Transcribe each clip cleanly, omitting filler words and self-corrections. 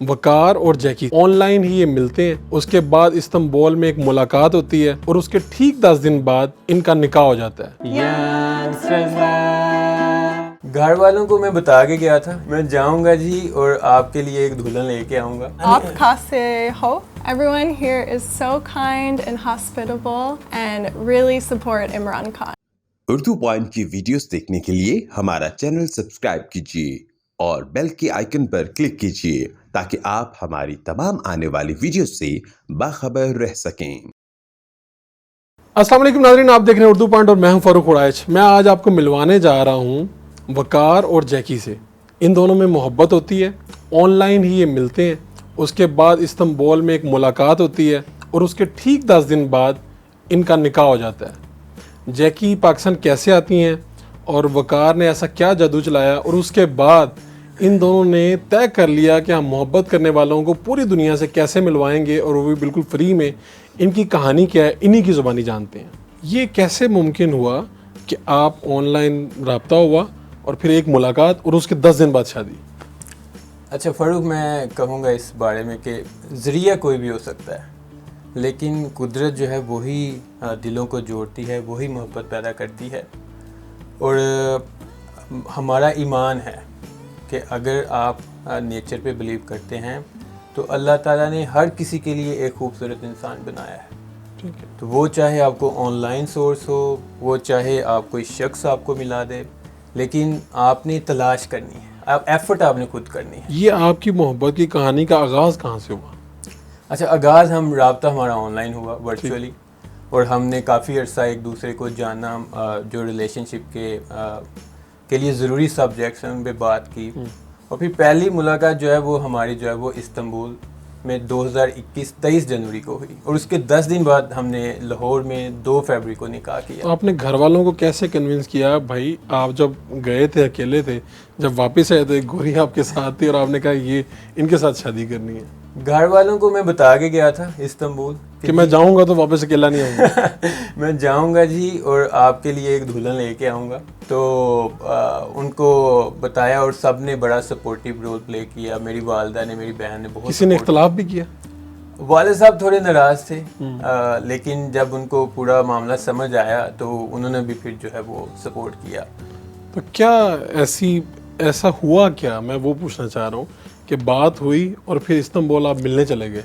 وقار اور Jackie on line ہی یہ ملتے ہیں، اس کے بعد استنبول میں ایک ملاقات ہوتی ہے اور اس کے ٹھیک 10 دن بعد ان کا نکاح ہو جاتا ہے۔ گھر والوں کو میں بتا کے گیا تھا میں جاؤں گا جی اور آپ کے لیے ایک دلہن لے کے آؤں گا۔ آپ کہاں سے ہو؟ Everyone here is so kind and hospitable and really support Imran Khan۔ Urdu point کی ویڈیوز دیکھنے کے لیے ہمارا چینل سبسکرائب کیجیے اور بیل کے آئیکن پر کلک کیجیے تاکہ آپ ہماری تمام آنے والی ویڈیوز سے باخبر رہ سکیں۔ السلام علیکم ناظرین، آپ دیکھ رہے ہیں اردو پوائنٹ اور میں ہوں فاروق اڑائچ۔ میں آج آپ کو ملوانے جا رہا ہوں وقار اور جیکی سے۔ ان دونوں میں محبت ہوتی ہے، آن لائن ہی یہ ملتے ہیں، اس کے بعد استنبول میں ایک ملاقات ہوتی ہے اور اس کے ٹھیک 10 دن بعد ان کا نکاح ہو جاتا ہے۔ جیکی پاکستان کیسے آتی ہیں اور وقار نے ایسا کیا جادو چلایا، اور اس کے بعد ان دونوں نے طے کر لیا کہ ہم محبت کرنے والوں کو پوری دنیا سے کیسے ملوائیں گے، اور وہ بھی بالکل فری میں۔ ان کی کہانی کیا ہے، انہی کی زبانی جانتے ہیں۔ یہ کیسے ممکن ہوا کہ آپ آن لائن رابطہ ہوا اور پھر ایک ملاقات اور اس کے 10 دن بعد شادی؟ اچھا فاروق، میں کہوں گا اس بارے میں کہ ذریعہ کوئی بھی ہو سکتا ہے، لیکن قدرت جو ہے وہی دلوں کو جوڑتی ہے، وہی محبت پیدا کرتی ہے۔ اور ہمارا ایمان ہے کہ اگر آپ نیچر پہ بلیو کرتے ہیں تو اللہ تعالیٰ نے ہر کسی کے لیے ایک خوبصورت انسان بنایا ہے۔ تو وہ چاہے آپ کو آن لائن سورس ہو، وہ چاہے آپ کوئی شخص آپ کو ملا دے، لیکن آپ نے تلاش کرنی ہے، ایفرٹ آپ نے خود کرنی ہے۔ یہ آپ کی محبت کی کہانی کا آغاز کہاں سے ہوا؟ اچھا، آغاز رابطہ ہمارا آن لائن ہوا، ورچولی، اور ہم نے کافی عرصہ ایک دوسرے کو جانا، جو ریلیشن شپ کے لیے ضروری سبجیکٹس ہیں ان پہ بات کی، اور پھر پہلی ملاقات جو ہے وہ ہماری جو ہے وہ استنبول میں 2021 23 جنوری کو ہوئی، اور اس کے 10 دن بعد ہم نے لاہور میں 2 فروری کو نکاح کیا۔ تو آپ نے گھر والوں کو کیسے کنونس کیا؟ بھائی آپ جب گئے تھے اکیلے تھے، جب واپس آئے تو ایک گوری آپ کے ساتھ تھی اور آپ نے کہا یہ ان کے ساتھ شادی کرنی ہے؟ گھر والوں کو میں بتا کے گیا تھا استنبول کہ میں جاؤں گا تو واپس اکیلا نہیں آؤں گا۔ میں جاؤں گا جی اور آپ کے لیے ایک دلہن لے کے آؤں گا۔ تو ان کو بتایا اور سب نے بڑا سپورٹیو رول پلے کیا۔ میری والدہ نے، میری بہن نے بہت۔ کسی نے اختلاف بھی کیا؟ والد صاحب تھوڑے ناراض تھے، لیکن جب ان کو پورا معاملہ سمجھ آیا تو انہوں نے بھی پھر جو ہے وہ سپورٹ کیا۔ تو کیا ایسا ہوا کیا، میں وہ پوچھنا چاہ رہا ہوں کہ بات ہوئی اور پھر استنبول آپ ملنے چلے گئے؟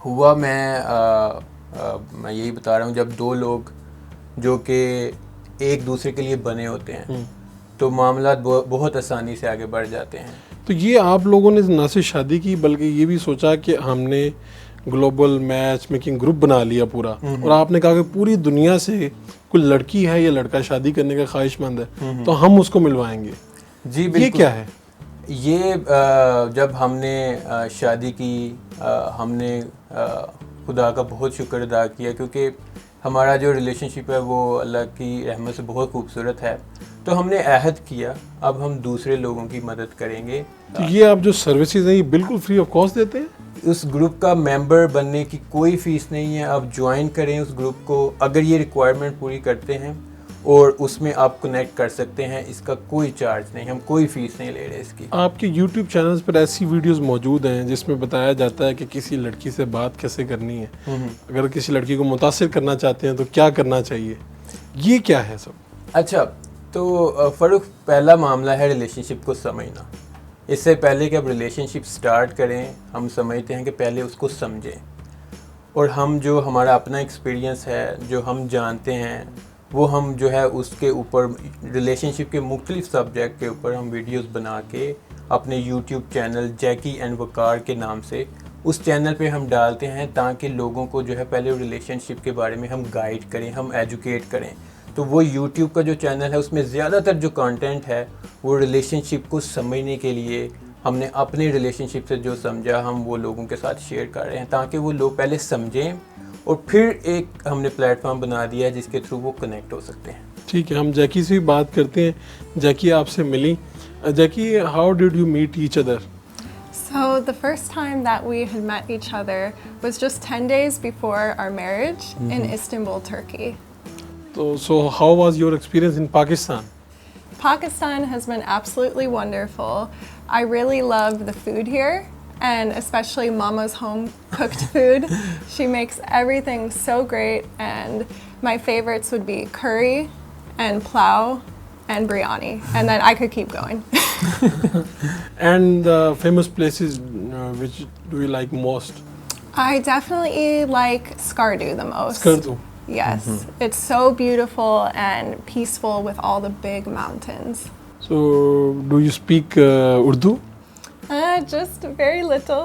ہوا، میں یہی بتا رہا ہوں، جب دو لوگ جو کہ ایک دوسرے کے لیے بنے ہوتے ہیں تو معاملات بہت آسانی سے آگے بڑھ جاتے ہیں۔ تو یہ آپ لوگوں نے نہ صرف شادی کی بلکہ یہ بھی سوچا کہ ہم نے گلوبل میچ میکنگ گروپ بنا لیا پورا، اور آپ نے کہا کہ پوری دنیا سے کوئی لڑکی ہے یا لڑکا شادی کرنے کا خواہش مند ہے تو ہم اس کو ملوائیں گے۔ جی بالکل۔ یہ کیا ہے؟ یہ جب ہم نے شادی کی، ہم نے خدا کا بہت شکر ادا کیا، کیونکہ ہمارا جو ریلیشن شپ ہے وہ اللہ کی رحمت سے بہت خوبصورت ہے۔ تو ہم نے عہد کیا اب ہم دوسرے لوگوں کی مدد کریں گے۔ تو یہ آپ جو سروسز ہیں یہ بالکل فری آف کاسٹ دیتے ہیں؟ اس گروپ کا ممبر بننے کی کوئی فیس نہیں ہے، آپ جوائن کریں اس گروپ کو اگر یہ ریکوائرمنٹ پوری کرتے ہیں، اور اس میں آپ کنیکٹ کر سکتے ہیں۔ اس کا کوئی چارج نہیں، ہم کوئی فیس نہیں لے رہے اس کی۔ آپ کے یوٹیوب چینلز پر ایسی ویڈیوز موجود ہیں جس میں بتایا جاتا ہے کہ کسی لڑکی سے بات کیسے کرنی ہے، اگر کسی لڑکی کو متاثر کرنا چاہتے ہیں تو کیا کرنا چاہیے، یہ کیا ہے سب؟ اچھا، تو فاروق، پہلا معاملہ ہے ریلیشن شپ کو سمجھنا۔ اس سے پہلے کہ اب ریلیشن شپ سٹارٹ کریں، ہم سمجھتے ہیں کہ پہلے اس کو سمجھیں، اور ہم جو ہمارا اپنا ایکسپیرینس ہے، جو ہم جانتے ہیں، وہ ہم جو ہے اس کے اوپر ریلیشن شپ کے مختلف سبجیکٹ کے اوپر ہم ویڈیوز بنا کے اپنے یوٹیوب چینل جیکی اینڈ وقار کے نام سے اس چینل پہ ہم ڈالتے ہیں، تاکہ لوگوں کو جو ہے پہلے ریلیشن شپ کے بارے میں ہم گائیڈ کریں، ہم ایجوکیٹ کریں۔ تو وہ یوٹیوب کا جو چینل ہے اس میں زیادہ تر جو کانٹینٹ ہے وہ ریلیشن شپ کو سمجھنے کے لیے ہم نے اپنے ریلیشن شپ سے جو سمجھا ہم وہ لوگوں کے ساتھ شیئر کر رہے ہیں، تاکہ وہ لوگ پہلے سمجھیں، اور پھر ایک ہم نے پلیٹ فارم بنا دیا ہے جس کے تھرو وہ کنیکٹ ہو سکتے ہیں۔ ٹھیک ہے، ہم جیکی سے بھی بات کرتے ہیں۔ جیکی آپ سے ملی، Jackie how did you meet each other? So the first time that we had met each other was just 10 days before our marriage in Istanbul, Turkey. So how was your experience in Pakistan? Pakistan has been absolutely wonderful. I really love the food here. and especially Mama's home cooked food. She makes everything so great, and my favorites would be curry and plow and biryani, and then I could keep going. And the famous places which do you like most? I definitely like Skardu the most. Skardu. Yes, it's so beautiful and peaceful with all the big mountains. So, do you speak Urdu? Just very little.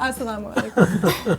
Assalamu alaikum.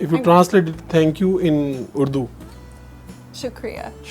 If you translate it, thank you in Urdu. Shukriya.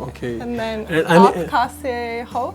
Okay. And then And aap kaise ho?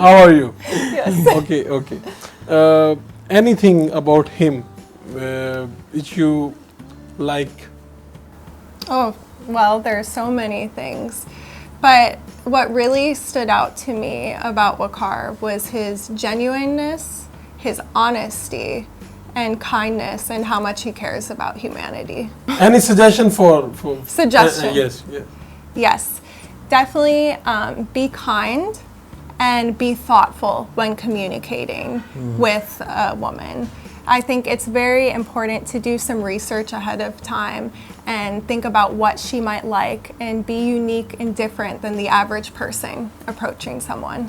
How are you? Yes. Okay, okay. Anything about him which you like? Oh, well, there are so many things. But what really stood out to me about Waqar was his genuineness, his honesty, and kindness, and how much he cares about humanity. Any suggestion for Suggestion. Yes, yes. Yes, definitely be kind and be thoughtful when communicating with a woman. I think it's very important to do some research ahead of time and think about what she might like and be unique and different than the average person approaching someone.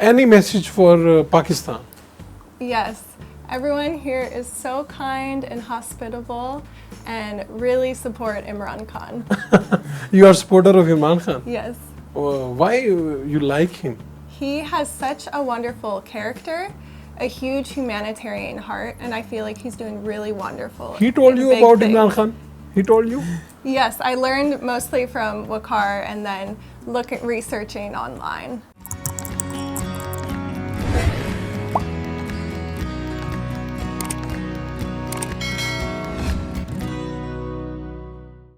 Any message for Pakistan? Yes, everyone here is so kind and hospitable and really support Imran Khan. You are supporter of Imran Khan? Yes. Why you like him? He has such a wonderful character, a huge humanitarian heart, and I feel like he's doing really wonderful. He told and you big about things. Imran Khan? He told you? Yes, I learned mostly from Waqar and then researching online.